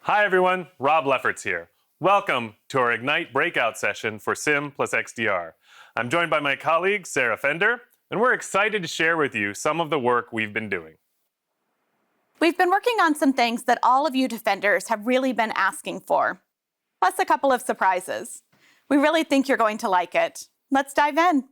Hi everyone, Rob Lefferts here. Welcome to our Ignite breakout session for SIEM plus XDR. I'm joined by my colleague, Sarah Fender, and we're excited to share with you some of the work we've been doing. We've been working on some things that all of you defenders have really been asking for, plus a couple of surprises. We really think you're going to like it. Let's dive in.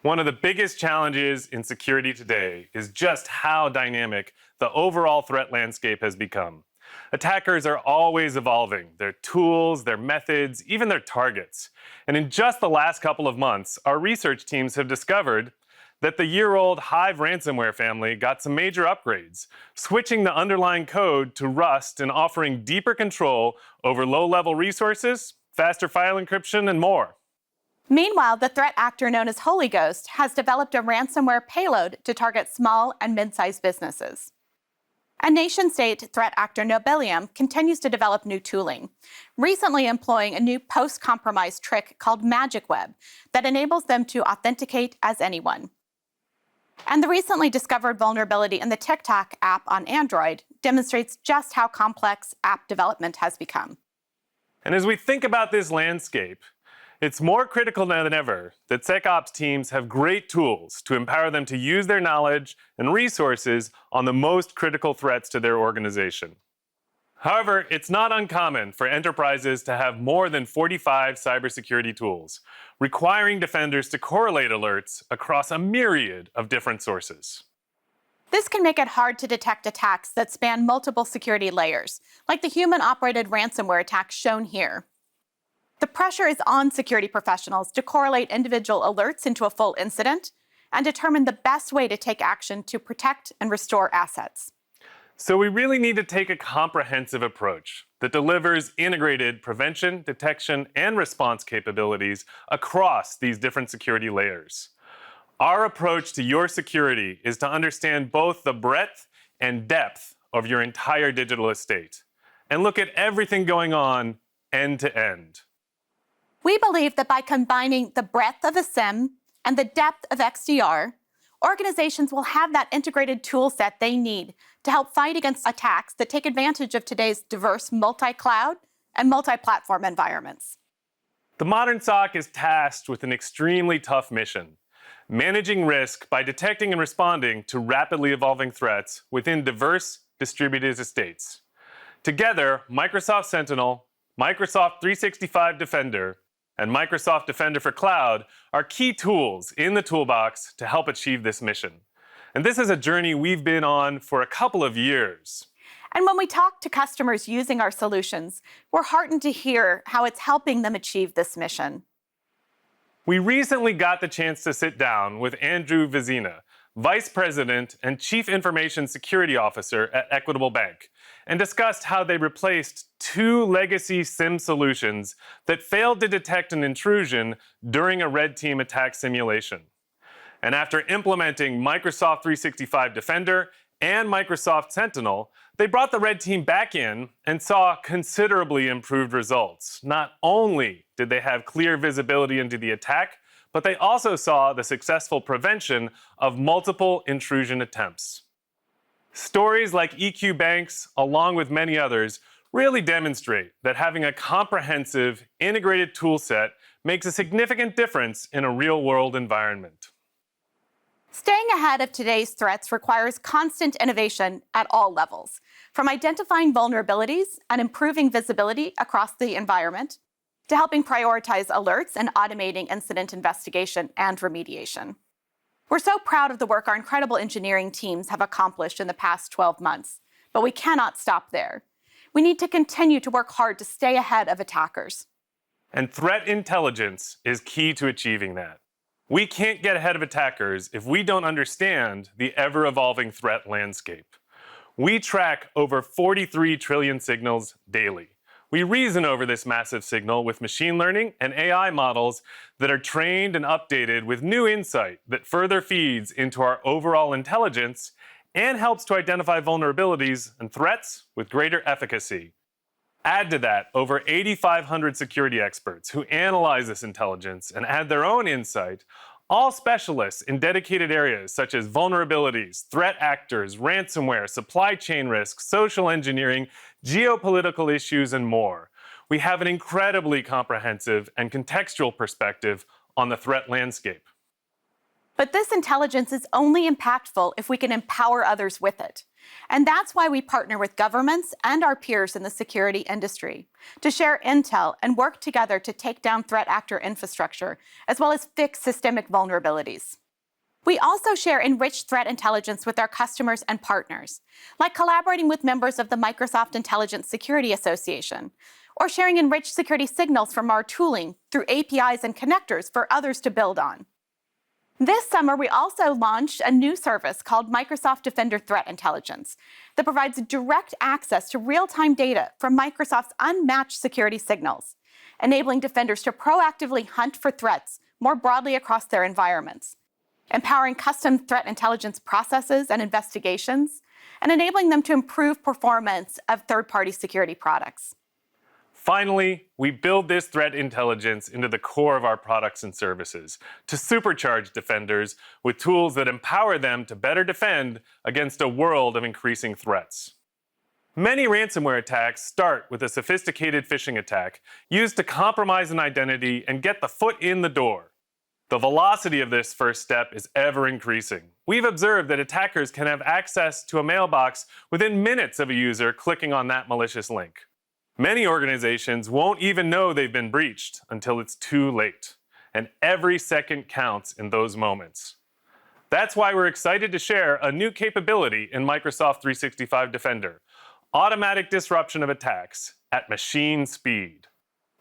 One of the biggest challenges in security today is just how dynamic the overall threat landscape has become. Attackers are always evolving, their tools, their methods, even their targets. And in just the last couple of months, our research teams have discovered that the year-old Hive ransomware family got some major upgrades, switching the underlying code to Rust and offering deeper control over low-level resources, faster file encryption, and more. Meanwhile, the threat actor known as Holy Ghost has developed a ransomware payload to target small and mid-sized businesses. And nation-state threat actor Nobelium continues to develop new tooling, recently employing a new post-compromise trick called Magic Web that enables them to authenticate as anyone. And the recently discovered vulnerability in the TikTok app on Android demonstrates just how complex app development has become. And as we think about this landscape, it's more critical now than ever that SecOps teams have great tools to empower them to use their knowledge and resources on the most critical threats to their organization. However, it's not uncommon for enterprises to have more than 45 cybersecurity tools, requiring defenders to correlate alerts across a myriad of different sources. This can make it hard to detect attacks that span multiple security layers, like the human-operated ransomware attacks shown here. The pressure is on security professionals to correlate individual alerts into a full incident and determine the best way to take action to protect and restore assets. So we really need to take a comprehensive approach that delivers integrated prevention, detection, and response capabilities across these different security layers. Our approach to your security is to understand both the breadth and depth of your entire digital estate and look at everything going on end to end. We believe that by combining the breadth of a SIEM and the depth of XDR, organizations will have that integrated tool set they need to help fight against attacks that take advantage of today's diverse multi-cloud and multi-platform environments. The modern SOC is tasked with an extremely tough mission: managing risk by detecting and responding to rapidly evolving threats within diverse distributed estates. Together, Microsoft Sentinel, Microsoft 365 Defender, and Microsoft Defender for Cloud are key tools in the toolbox to help achieve this mission. And this is a journey we've been on for a couple of years. And when we talk to customers using our solutions, we're heartened to hear how it's helping them achieve this mission. We recently got the chance to sit down with Andrew Vizina, Vice President and Chief Information Security Officer at Equitable Bank, and discussed how they replaced two legacy SIEM solutions that failed to detect an intrusion during a red team attack simulation. And after implementing Microsoft 365 Defender and Microsoft Sentinel, they brought the red team back in and saw considerably improved results. Not only did they have clear visibility into the attack, but they also saw the successful prevention of multiple intrusion attempts. Stories like EQ Bank's, along with many others, really demonstrate that having a comprehensive, integrated tool set makes a significant difference in a real-world environment. Staying ahead of today's threats requires constant innovation at all levels, from identifying vulnerabilities and improving visibility across the environment, to helping prioritize alerts and automating incident investigation and remediation. We're so proud of the work our incredible engineering teams have accomplished in the past 12 months, but we cannot stop there. We need to continue to work hard to stay ahead of attackers. And threat intelligence is key to achieving that. We can't get ahead of attackers if we don't understand the ever-evolving threat landscape. We track over 43 trillion signals daily. We reason over this massive signal with machine learning and AI models that are trained and updated with new insight that further feeds into our overall intelligence and helps to identify vulnerabilities and threats with greater efficacy. Add to that over 8,500 security experts who analyze this intelligence and add their own insight, all specialists in dedicated areas such as vulnerabilities, threat actors, ransomware, supply chain risks, social engineering, geopolitical issues, and more. We have an incredibly comprehensive and contextual perspective on the threat landscape. But this intelligence is only impactful if we can empower others with it. And that's why we partner with governments and our peers in the security industry to share intel and work together to take down threat actor infrastructure, as well as fix systemic vulnerabilities. We also share enriched threat intelligence with our customers and partners, like collaborating with members of the Microsoft Intelligent Security Association, or sharing enriched security signals from our tooling through APIs and connectors for others to build on. This summer, we also launched a new service called Microsoft Defender Threat Intelligence that provides direct access to real-time data from Microsoft's unmatched security signals, enabling defenders to proactively hunt for threats more broadly across their environments, empowering custom threat intelligence processes and investigations, and enabling them to improve performance of third-party security products. Finally, we build this threat intelligence into the core of our products and services to supercharge defenders with tools that empower them to better defend against a world of increasing threats. Many ransomware attacks start with a sophisticated phishing attack used to compromise an identity and get the foot in the door. The velocity of this first step is ever increasing. We've observed that attackers can have access to a mailbox within minutes of a user clicking on that malicious link. Many organizations won't even know they've been breached until it's too late, and every second counts in those moments. That's why we're excited to share a new capability in Microsoft 365 Defender: automatic disruption of attacks at machine speed.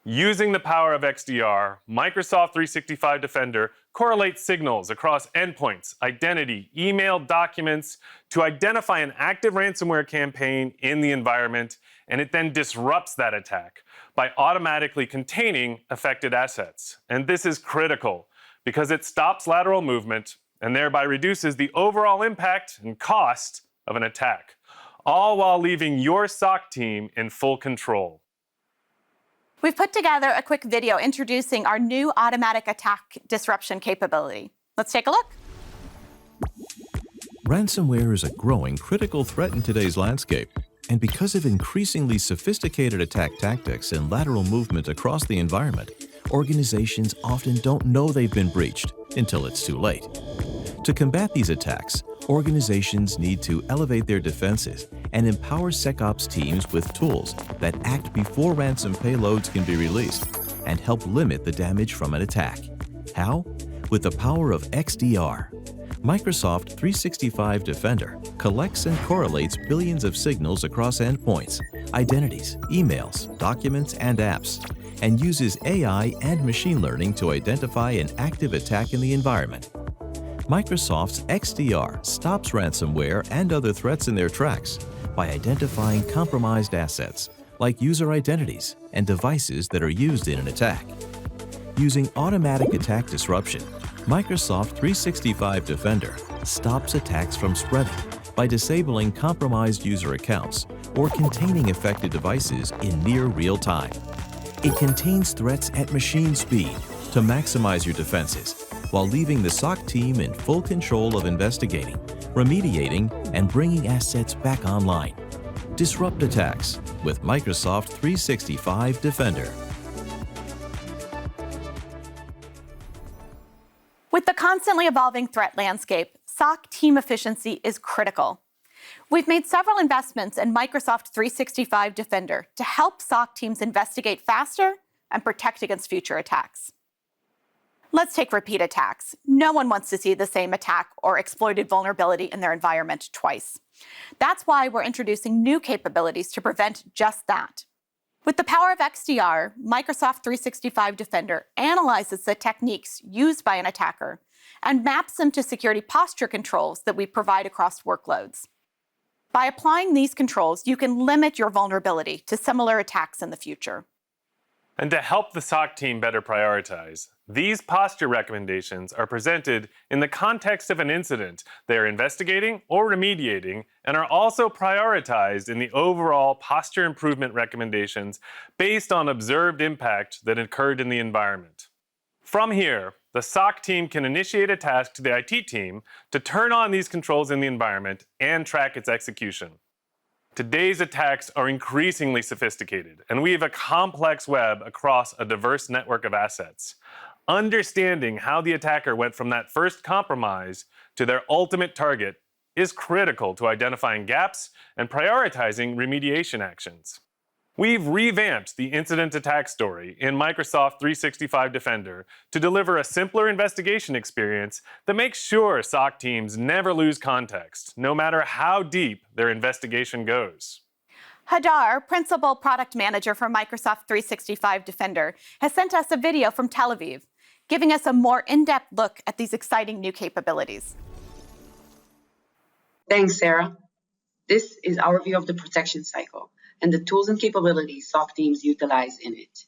Using the power of XDR, Microsoft 365 Defender correlates signals across endpoints, identity, email, documents to identify an active ransomware campaign in the environment, and it then disrupts that attack by automatically containing affected assets. And this is critical because it stops lateral movement and thereby reduces the overall impact and cost of an attack, all while leaving your SOC team in full control. We've put together a quick video introducing our new automatic attack disruption capability. Let's take a look. Ransomware is a growing critical threat in today's landscape. And because of increasingly sophisticated attack tactics and lateral movement across the environment, organizations often don't know they've been breached until it's too late. To combat these attacks, organizations need to elevate their defenses and empower SecOps teams with tools that act before ransom payloads can be released and help limit the damage from an attack. How? With the power of XDR. Microsoft 365 Defender collects and correlates billions of signals across endpoints, identities, emails, documents, and apps, and uses AI and machine learning to identify an active attack in the environment. Microsoft's XDR stops ransomware and other threats in their tracks by identifying compromised assets like user identities and devices that are used in an attack. Using automatic attack disruption, Microsoft 365 Defender stops attacks from spreading by disabling compromised user accounts or containing affected devices in near real time. It contains threats at machine speed to maximize your defenses while leaving the SOC team in full control of investigating, remediating, and bringing assets back online. Disrupt attacks with Microsoft 365 Defender. With the constantly evolving threat landscape, SOC team efficiency is critical. We've made several investments in Microsoft 365 Defender to help SOC teams investigate faster and protect against future attacks. Let's take repeat attacks. No one wants to see the same attack or exploited vulnerability in their environment twice. That's why we're introducing new capabilities to prevent just that. With the power of XDR, Microsoft 365 Defender analyzes the techniques used by an attacker and maps them to security posture controls that we provide across workloads. By applying these controls, you can limit your vulnerability to similar attacks in the future. And to help the SOC team better prioritize, these posture recommendations are presented in the context of an incident they are investigating or remediating, and are also prioritized in the overall posture improvement recommendations based on observed impact that occurred in the environment. From here, the SOC team can initiate a task to the IT team to turn on these controls in the environment and track its execution. Today's attacks are increasingly sophisticated, and we have a complex web across a diverse network of assets. Understanding how the attacker went from that first compromise to their ultimate target is critical to identifying gaps and prioritizing remediation actions. We've revamped the incident attack story in Microsoft 365 Defender to deliver a simpler investigation experience that makes sure SOC teams never lose context, no matter how deep their investigation goes. Hadar, Principal Product Manager for Microsoft 365 Defender, has sent us a video from Tel Aviv, giving us a more in-depth look at these exciting new capabilities. Thanks, Sarah. This is our view of the protection cycle and the tools and capabilities SOC teams utilize in it.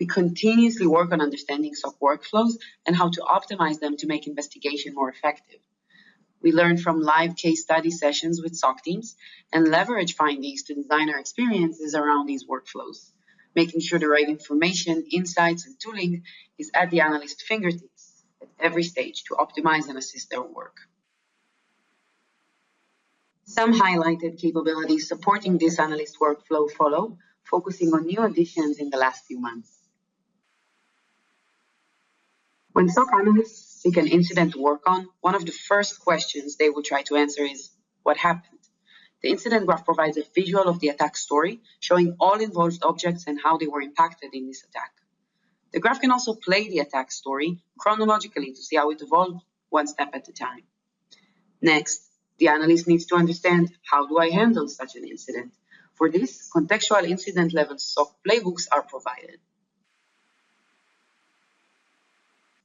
We continuously work on understanding SOC workflows and how to optimize them to make investigation more effective. We learn from live case study sessions with SOC teams and leverage findings to design our experiences around these workflows, making sure the right information, insights, and tooling is at the analyst's fingertips at every stage to optimize and assist their work. Some highlighted capabilities supporting this analyst workflow follow, focusing on new additions in the last few months. When SOC analysts seek an incident to work on, one of the first questions they will try to answer is, what happened? The incident graph provides a visual of the attack story, showing all involved objects and how they were impacted in this attack. The graph can also play the attack story chronologically to see how it evolved one step at a time. Next, the analyst needs to understand, how do I handle such an incident? For this, contextual incident-level SOC playbooks are provided.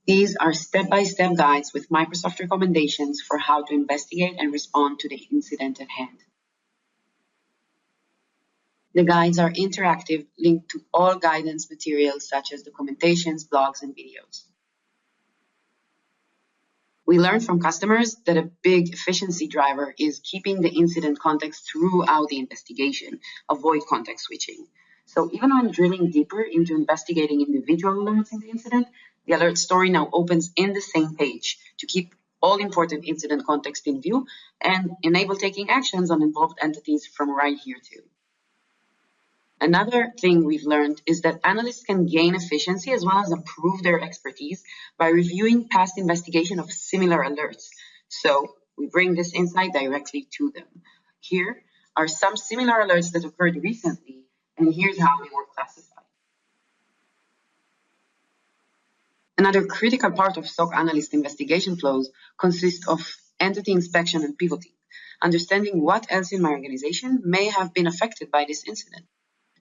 These are step-by-step guides with Microsoft recommendations for how to investigate and respond to the incident at hand. The guides are interactive, linked to all guidance materials such as documentations, blogs, and videos. We learned from customers that a big efficiency driver is keeping the incident context throughout the investigation, avoid context switching. So even when drilling deeper into investigating individual alerts in the incident, the alert story now opens in the same page to keep all important incident context in view and enable taking actions on involved entities from right here too. Another thing we've learned is that analysts can gain efficiency as well as improve their expertise by reviewing past investigation of similar alerts. So we bring this insight directly to them. Here are some similar alerts that occurred recently, and here's how they were classified. Another critical part of SOC analyst investigation flows consists of entity inspection and pivoting, understanding what else in my organization may have been affected by this incident.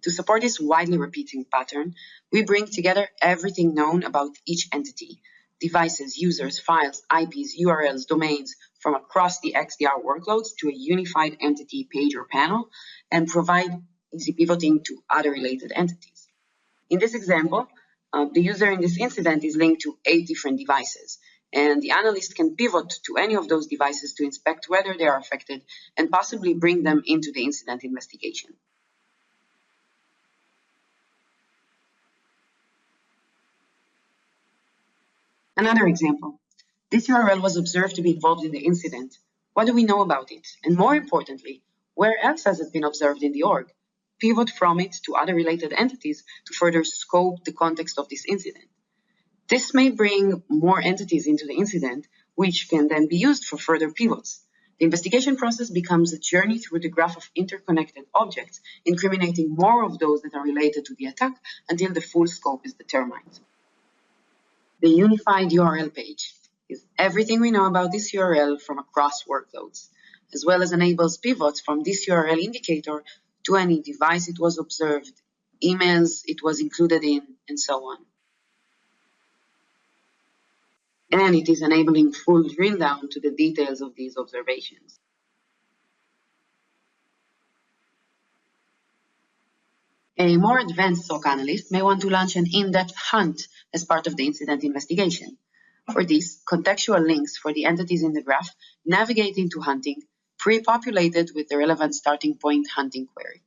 To support this widely repeating pattern, we bring together everything known about each entity, devices, users, files, IPs, URLs, domains, from across the XDR workloads to a unified entity page or panel, and provide easy pivoting to other related entities. In this example, the user in this incident is linked to 8 different devices, and the analyst can pivot to any of those devices to inspect whether they are affected and possibly bring them into the incident investigation. Another example, this URL was observed to be involved in the incident. What do we know about it? And more importantly, where else has it been observed in the org? Pivot from it to other related entities to further scope the context of this incident. This may bring more entities into the incident, which can then be used for further pivots. The investigation process becomes a journey through the graph of interconnected objects, incriminating more of those that are related to the attack until the full scope is determined. The unified URL page is everything we know about this URL from across workloads, as well as enables pivots from this URL indicator to any device it was observed, emails it was included in, and so on. And it is enabling full drill down to the details of these observations. A more advanced SOC analyst may want to launch an in-depth hunt as part of the incident investigation. For this, contextual links for the entities in the graph navigate into hunting, pre-populated with the relevant starting point hunting query.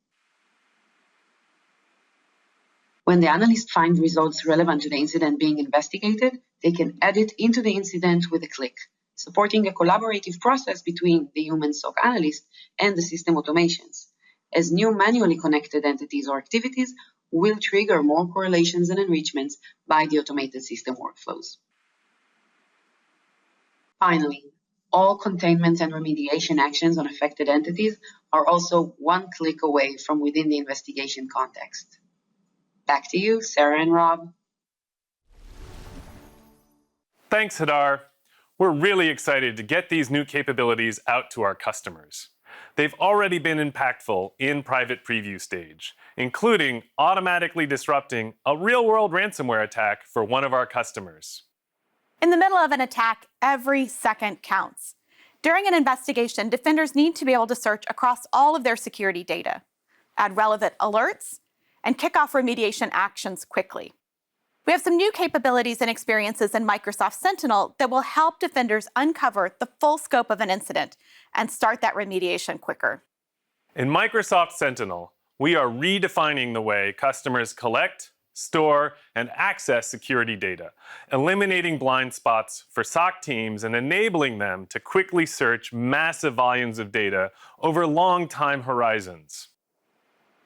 When the analysts find results relevant to the incident being investigated, they can add it into the incident with a click, supporting a collaborative process between the human SOC analyst and the system automations, as new manually connected entities or activities will trigger more correlations and enrichments by the automated system workflows. Finally, all containment and remediation actions on affected entities are also one click away from within the investigation context. Back to you, Sarah and Rob. Thanks, Hadar. We're really excited to get these new capabilities out to our customers. They've already been impactful in private preview stage, including automatically disrupting a real-world ransomware attack for one of our customers. In the middle of an attack, every second counts. During an investigation, defenders need to be able to search across all of their security data, add relevant alerts, and kick off remediation actions quickly. We have some new capabilities and experiences in Microsoft Sentinel that will help defenders uncover the full scope of an incident and start that remediation quicker. In Microsoft Sentinel, we are redefining the way customers collect, store, and access security data, eliminating blind spots for SOC teams and enabling them to quickly search massive volumes of data over long time horizons.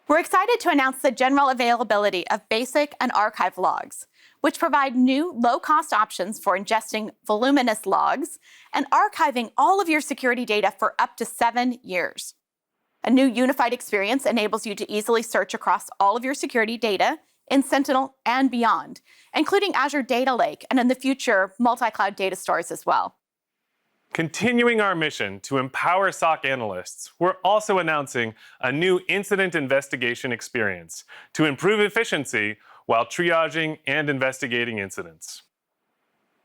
We're excited to announce the general availability of basic and archive logs, which provide new low-cost options for ingesting voluminous logs and archiving all of your security data for up to 7 years. A new unified experience enables you to easily search across all of your security data in Sentinel and beyond, including Azure Data Lake and in the future, multi-cloud data stores as well. Continuing our mission to empower SOC analysts, we're also announcing a new incident investigation experience to improve efficiency while triaging and investigating incidents.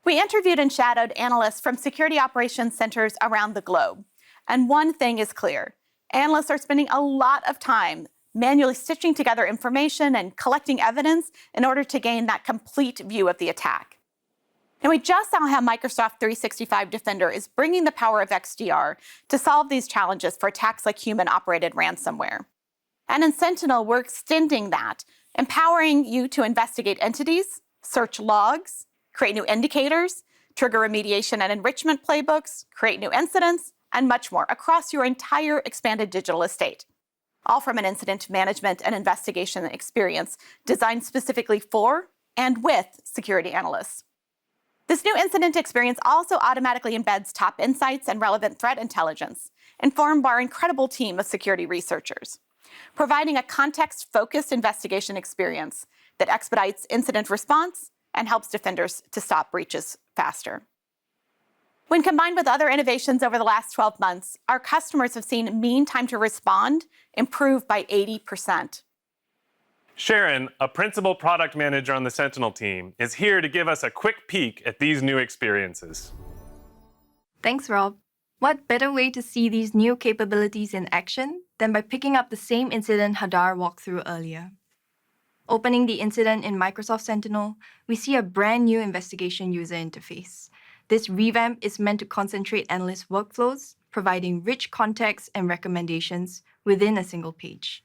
We interviewed and shadowed analysts from security operations centers around the globe. And one thing is clear, analysts are spending a lot of time manually stitching together information and collecting evidence in order to gain that complete view of the attack. And we just saw how Microsoft 365 Defender is bringing the power of XDR to solve these challenges for attacks like human-operated ransomware. And in Sentinel, we're extending that, empowering you to investigate entities, search logs, create new indicators, trigger remediation and enrichment playbooks, create new incidents, and much more across your entire expanded digital estate. All from an incident management and investigation experience designed specifically for and with security analysts. This new incident experience also automatically embeds top insights and relevant threat intelligence, informed by our incredible team of security researchers, providing a context-focused investigation experience that expedites incident response and helps defenders to stop breaches faster. When combined with other innovations over the last 12 months, our customers have seen mean time to respond improve by 80%. Sharon, a principal product manager on the Sentinel team, is here to give us a quick peek at these new experiences. Thanks, Rob. What better way to see these new capabilities in action than by picking up the same incident Hadar walked through earlier. Opening the incident in Microsoft Sentinel, we see a brand new investigation user interface. This revamp is meant to concentrate analyst workflows, providing rich context and recommendations within a single page.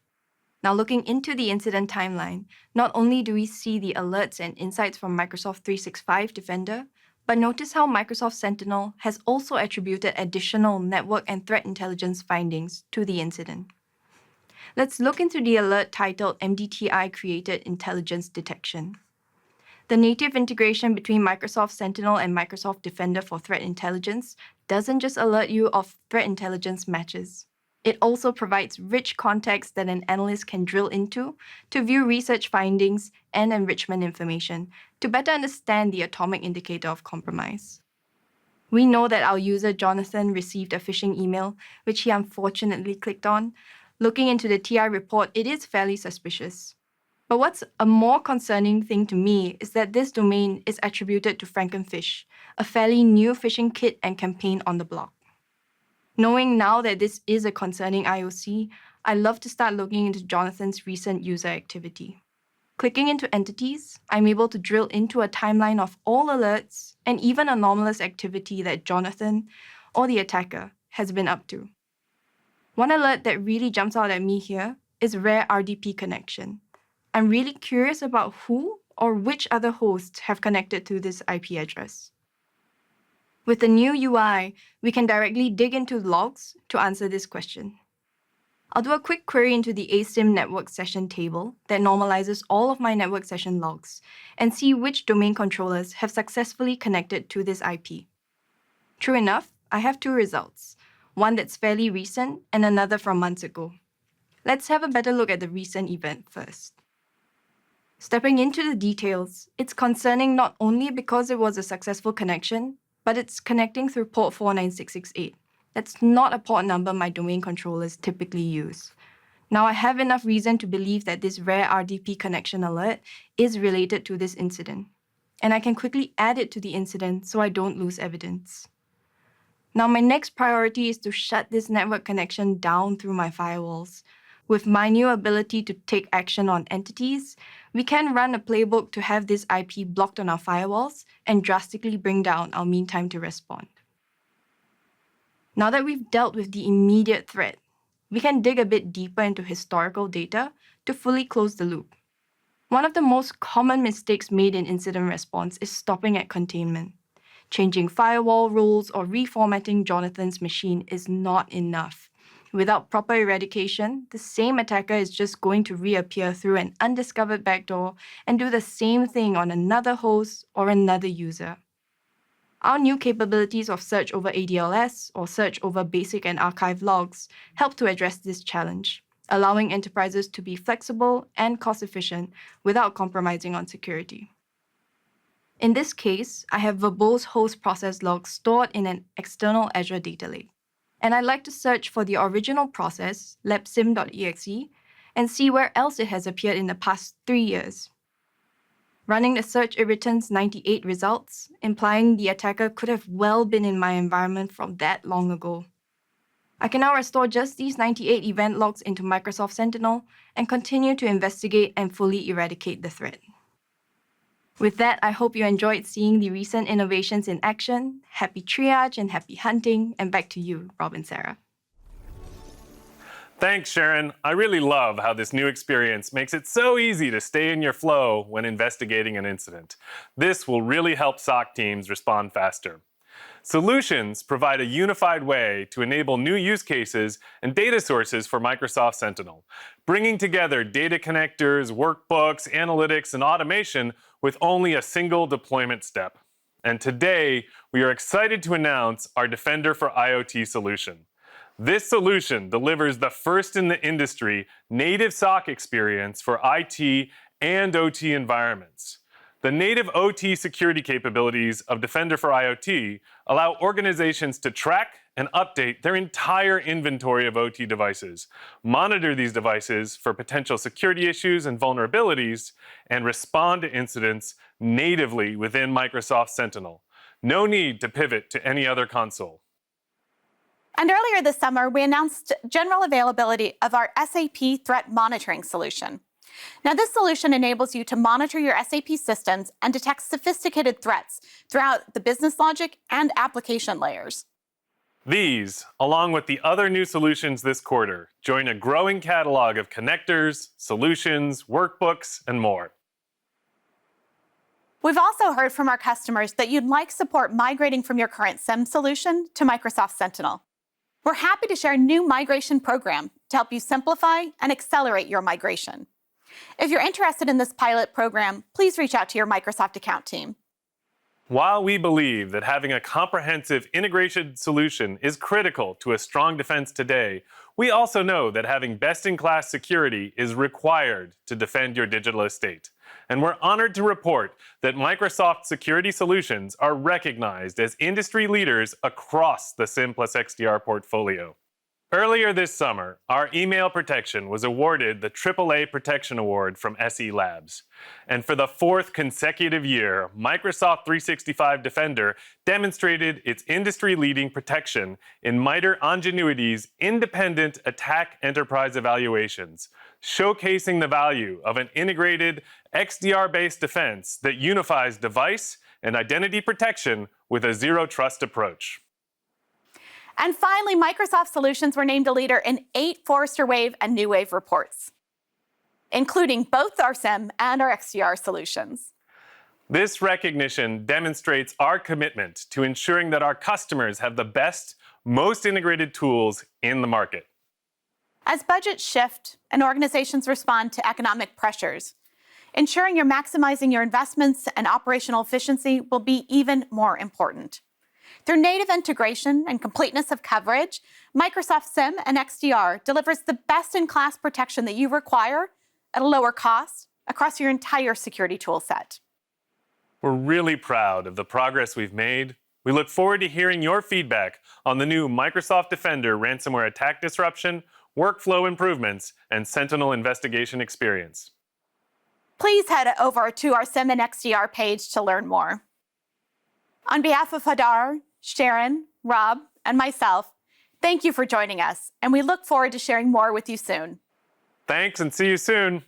Now, looking into the incident timeline, not only do we see the alerts and insights from Microsoft 365 Defender, but notice how Microsoft Sentinel has also attributed additional network and threat intelligence findings to the incident. Let's look into the alert titled MDTI Created Intelligence Detection. The native integration between Microsoft Sentinel and Microsoft Defender for threat intelligence doesn't just alert you of threat intelligence matches. It also provides rich context that an analyst can drill into to view research findings and enrichment information to better understand the atomic indicator of compromise. We know that our user Jonathan received a phishing email, which he unfortunately clicked on. Looking into the TI report, it is fairly suspicious. But what's a more concerning thing to me is that this domain is attributed to Frankenfish, a fairly new phishing kit and campaign on the block. Knowing now that this is a concerning IOC, I love to start looking into Jonathan's recent user activity. Clicking into entities, I'm able to drill into a timeline of all alerts and even anomalous activity that Jonathan, or the attacker, has been up to. One alert that really jumps out at me here is rare RDP connection. I'm really curious about who or which other hosts have connected to this IP address. With the new UI, we can directly dig into logs to answer this question. I'll do a quick query into the SIEM network session table that normalizes all of my network session logs and see which domain controllers have successfully connected to this IP. True enough, I have two results, one that's fairly recent and another from months ago. Let's have a better look at the recent event first. Stepping into the details, it's concerning not only because it was a successful connection, but it's connecting through port 49668. That's not a port number my domain controllers typically use. Now I have enough reason to believe that this rare RDP connection alert is related to this incident, and I can quickly add it to the incident so I don't lose evidence. Now my next priority is to shut this network connection down through my firewalls. With my new ability to take action on entities, we can run a playbook to have this IP blocked on our firewalls and drastically bring down our mean time to respond. Now that we've dealt with the immediate threat, we can dig a bit deeper into historical data to fully close the loop. One of the most common mistakes made in incident response is stopping at containment. Changing firewall rules or reformatting Jonathan's machine is not enough. Without proper eradication, the same attacker is just going to reappear through an undiscovered backdoor and do the same thing on another host or another user. Our new capabilities of search over ADLS or search over basic and archive logs help to address this challenge, allowing enterprises to be flexible and cost-efficient without compromising on security. In this case, I have verbose host process logs stored in an external Azure data lake. And I'd like to search for the original process, labsim.exe, and see where else it has appeared in the past 3 years. Running the search, it returns 98 results, implying the attacker could have well been in my environment from that long ago. I can now restore just these 98 event logs into Microsoft Sentinel and continue to investigate and fully eradicate the threat. With that, I hope you enjoyed seeing the recent innovations in action. Happy triage and happy hunting, and back to you, Rob and Sarah. Thanks, Sharon. I really love how this new experience makes it so easy to stay in your flow when investigating an incident. This will really help SOC teams respond faster. Solutions provide a unified way to enable new use cases and data sources for Microsoft Sentinel, bringing together data connectors, workbooks, analytics, and automation with only a single deployment step. And today, we are excited to announce our Defender for IoT solution. This solution delivers the first in the industry native SOC experience for IT and OT environments. The native OT security capabilities of Defender for IoT allow organizations to track and update their entire inventory of OT devices, monitor these devices for potential security issues and vulnerabilities, and respond to incidents natively within Microsoft Sentinel. No need to pivot to any other console. And earlier this summer, we announced general availability of our SAP Threat Monitoring solution. Now, this solution enables you to monitor your SAP systems and detect sophisticated threats throughout the business logic and application layers. These, along with the other new solutions this quarter, join a growing catalog of connectors, solutions, workbooks, and more. We've also heard from our customers that you'd like support migrating from your current SIEM solution to Microsoft Sentinel. We're happy to share a new migration program to help you simplify and accelerate your migration. If you're interested in this pilot program, please reach out to your Microsoft account team. While we believe that having a comprehensive integration solution is critical to a strong defense today, we also know that having best-in-class security is required to defend your digital estate. And we're honored to report that Microsoft security solutions are recognized as industry leaders across the SIEM plus XDR portfolio. Earlier this summer, our email protection was awarded the AAA Protection Award from SE Labs. And for the fourth consecutive year, Microsoft 365 Defender demonstrated its industry-leading protection in MITRE Ingenuity's independent attack enterprise evaluations, showcasing the value of an integrated XDR-based defense that unifies device and identity protection with a zero-trust approach. And finally, Microsoft Solutions were named a leader in 8 Forrester Wave and New Wave reports. including both our SIEM and our XDR solutions. This recognition demonstrates our commitment to ensuring that our customers have the best, most integrated tools in the market. As budgets shift and organizations respond to economic pressures, ensuring you're maximizing your investments and operational efficiency will be even more important. Through native integration and completeness of coverage, Microsoft SIEM and XDR delivers the best-in-class protection that you require at a lower cost across your entire security toolset. We're really proud of the progress we've made. We look forward to hearing your feedback on the new Microsoft Defender ransomware attack disruption, workflow improvements, and Sentinel investigation experience. Please head over to our SIEM and XDR page to learn more. On behalf of Hadar, Sharon, Rob, and myself, thank you for joining us, and we look forward to sharing more with you soon. Thanks, and see you soon.